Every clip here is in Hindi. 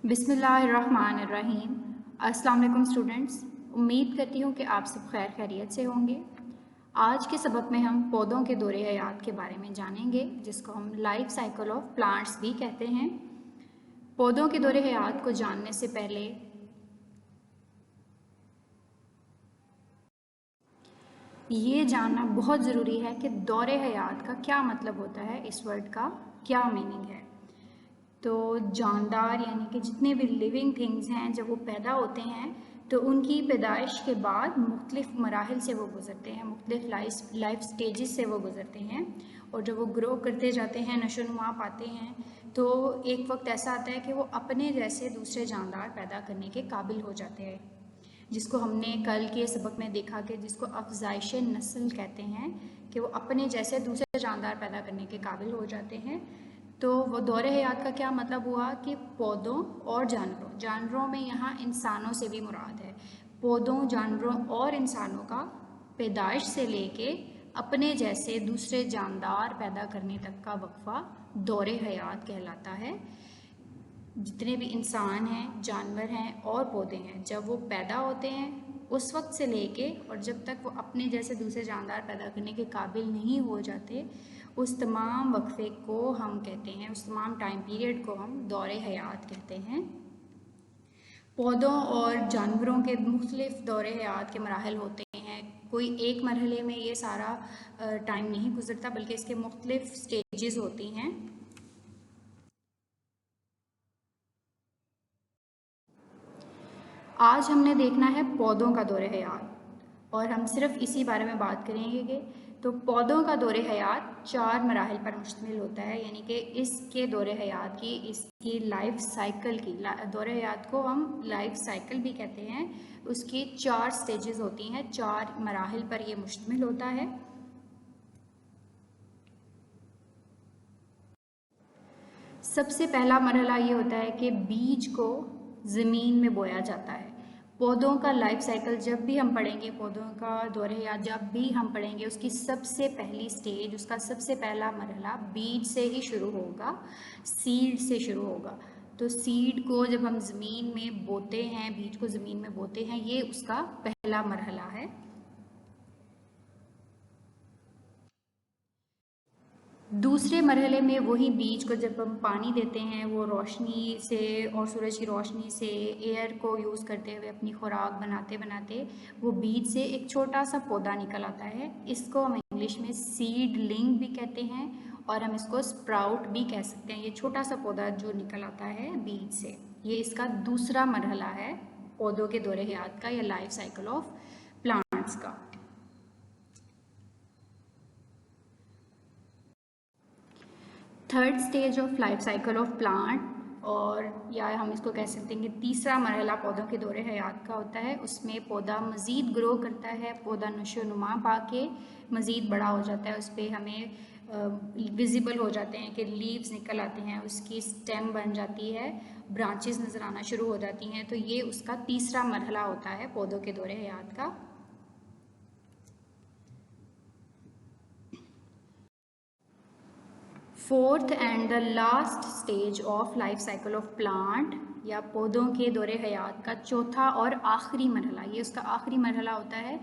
बिस्मिल्लाहिर्रहमानिर्रहीम। अस्सलाम वालेकुम स्टूडेंट्स, उम्मीद करती हूँ कि आप सब खैर खैरियत से होंगे। आज के सबक में हम पौधों के दौरे हयात के बारे में जानेंगे, जिसको हम लाइफ साइकिल ऑफ प्लांट्स भी कहते हैं। पौधों के दौरे हयात को जानने से पहले ये जानना बहुत ज़रूरी है कि दौरे हयात का क्या मतलब होता है, इस वर्ड का क्या मीनिंग है। तो जानदार यानी कि जितने भी लिविंग थिंग्स हैं, जब वो पैदा होते हैं तो उनकी पैदाइश के बाद मुख्तलिफ मराहिल से वो गुज़रते हैं, मुख्तलिफ लाइफ स्टेजेस से वो गुज़रते हैं। और जब वो ग्रो करते जाते हैं, नशोनुमा पाते हैं, तो एक वक्त ऐसा आता है कि वो अपने जैसे दूसरे जानदार पैदा करने के काबिल हो जाते हैं, जिसको हमने कल के सबक में देखा कि जिसको अफजाइश नस्ल कहते हैं, कि वो अपने जैसे दूसरे जानदार पैदा करने के काबिल हो जाते हैं। तो वो दौरे हयात का क्या मतलब हुआ कि पौधों और जानवरों में यहाँ इंसानों से भी मुराद है। पौधों, जानवरों और इंसानों का पैदाइश से लेके अपने जैसे दूसरे जानदार पैदा करने तक का वक्फा दौरे हयात कहलाता है। जितने भी इंसान हैं, जानवर हैं और पौधे हैं, जब वो पैदा होते हैं उस वक्त से लेके और जब तक वो अपने जैसे दूसरे जानदार पैदा करने के काबिल नहीं हो जाते, उस तमाम वक्फे को हम कहते हैं, उस तमाम टाइम पीरियड को हम दौरे हयात कहते हैं। पौधों और जानवरों के मुख्तलिफ दौरे हयात के मराहल होते हैं। कोई एक मरहले में ये सारा टाइम नहीं गुजरता, बल्कि इसके मुख्तलिफ स्टेजेस होती हैं। आज हमने देखना है पौधों का दौरे हयात, और हम सिर्फ इसी बारे में बात करेंगे। तो पौधों का दौरे हयात 4 मराहिल पर मुश्तमिल होता है, यानी कि इसके दौरे हयात की, इसकी लाइफ साइकिल की, दौरे हयात को हम लाइफ साइकिल भी कहते हैं। उसकी 4 स्टेजेस होती हैं, 4 मराहिल पर यह मुश्तमिल होता है। सबसे पहला मरहला ये होता है कि बीज को ज़मीन में बोया जाता है। पौधों का लाइफ साइकिल जब भी हम पढ़ेंगे, पौधों का दौरे हयात जब भी हम पढ़ेंगे, उसकी सबसे पहली स्टेज, उसका सबसे पहला मरहला बीज से ही शुरू होगा, सीड से शुरू होगा। तो सीड को जब हम ज़मीन में बोते हैं, बीज को ज़मीन में बोते हैं, ये उसका पहला मरहला है। दूसरे मरहले में वही बीज को जब हम पानी देते हैं, वो रोशनी से और सूरज की रोशनी से, एयर को यूज़ करते हुए अपनी खुराक बनाते बनाते वो बीज से एक छोटा सा पौधा निकल आता है। इसको हम इंग्लिश में सीडलिंग भी कहते हैं और हम इसको स्प्राउट भी कह सकते हैं। ये छोटा सा पौधा जो निकल आता है बीज से, ये इसका दूसरा मरहला है पौधों के दौरे हयात का या लाइफ साइकिल ऑफ प्लांट्स का। Third stage of life cycle of plant, और या हम इसको कह सकते हैं कि तीसरा मरहला पौधों के दौरे हयात का होता है। उसमें पौधा मज़ीद ग्रो करता है, पौधा नशोनुमा पा के मज़ीद बड़ा हो जाता है। उस पर हमें विजिबल हो जाते हैं कि लीव्स निकल आते हैं, उसकी स्टेम बन जाती है, ब्रांचेस नज़र आना शुरू हो जाती हैं। तो ये उसका तीसरा मरहला होता है पौधों के दौरे हयात का। Fourth and the last stage of life cycle of plant या पौधों के दौरे हयात का चौथा और आखिरी मरहला, ये उसका आखिरी मरहला होता है।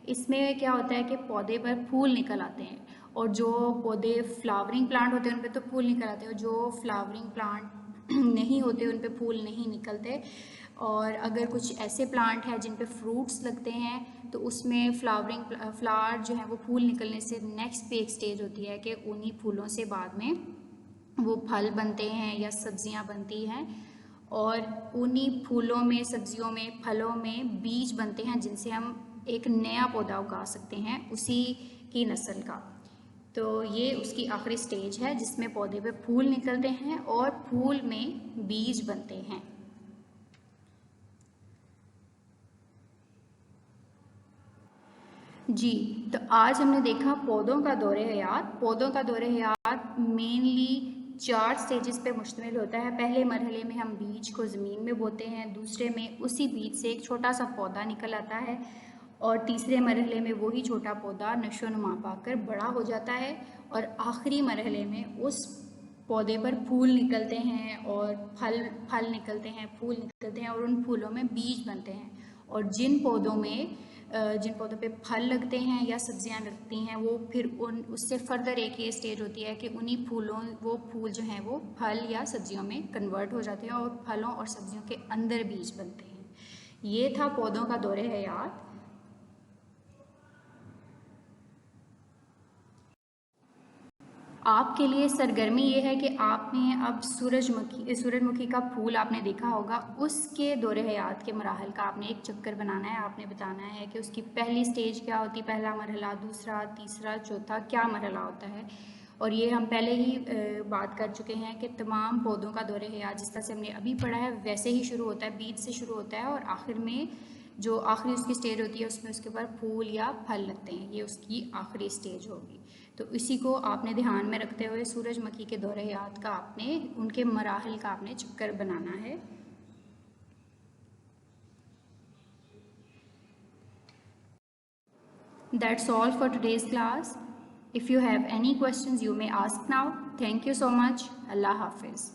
इसमें क्या होता है कि पौधे पर फूल निकल आते हैं, और जो पौधे फ्लावरिंग प्लांट होते हैं उन पर तो फूल निकल आते हैं, और जो फ्लावरिंग प्लांट नहीं होते उन पे फूल नहीं निकलते। और अगर कुछ ऐसे प्लांट हैं जिन पे फ्रूट्स लगते हैं, तो उसमें फ्लावर जो है वो फूल निकलने से नेक्स्ट पे एक स्टेज होती है कि उन्हीं फूलों से बाद में वो फल बनते हैं या सब्जियां बनती हैं, और उन्हीं फूलों में, सब्जियों में, फलों में बीज बनते हैं जिनसे हम एक नया पौधा उगा सकते हैं उसी की नस्ल का। तो ये उसकी आखिरी स्टेज है जिसमें पौधे पे फूल निकलते हैं और फूल में बीज बनते हैं। जी, तो आज हमने देखा पौधों का दौरे हयात। पौधों का दौरे हयात मेनली 4 स्टेजेस पे मुश्तमिल होता है। पहले मरहले में हम बीज को ज़मीन में बोते हैं, दूसरे में उसी बीज से एक छोटा सा पौधा निकल आता है, और तीसरे मरहले में वही छोटा पौधा नशोनुमा पाकर बड़ा हो जाता है, और आखिरी मरहले में उस पौधे पर फूल निकलते हैं और फल निकलते हैं, फूल निकलते हैं और उन फूलों में बीज बनते हैं। और जिन पौधों पे फल लगते हैं या सब्जियां लगती हैं, वो फिर उससे फर्दर एक ये स्टेज होती है कि वो फूल जो हैं वो फल या सब्जियों में कन्वर्ट हो जाते हैं और फलों और सब्जियों के अंदर बीज बनते हैं। ये था पौधों का दौरे हयात। आपके लिए सरगर्मी ये है कि आपने अब सूरजमुखी का फूल आपने देखा होगा, उसके दौरे हयात के मराहल का आपने एक चक्कर बनाना है। आपने बताना है कि उसकी पहली स्टेज क्या होती, पहला मरहला, दूसरा, तीसरा, चौथा क्या मरहला होता है। और ये हम पहले ही बात कर चुके हैं कि तमाम पौधों का दौरे हयात जिस तरह से हमने अभी पढ़ा है वैसे ही शुरू होता है, बीज से शुरू होता है और आखिर में जो आखिरी उसकी स्टेज होती है उसमें उसके ऊपर फूल या फल लगते हैं, ये उसकी आखिरी स्टेज होगी। तो इसी को आपने ध्यान में रखते हुए सूरजमुखी के दौरे हयात का आपने उनके मराहल का आपने चक्कर बनाना है। That's all for today's class. If you have any questions, you may ask now. Thank you so much. Allah Hafiz.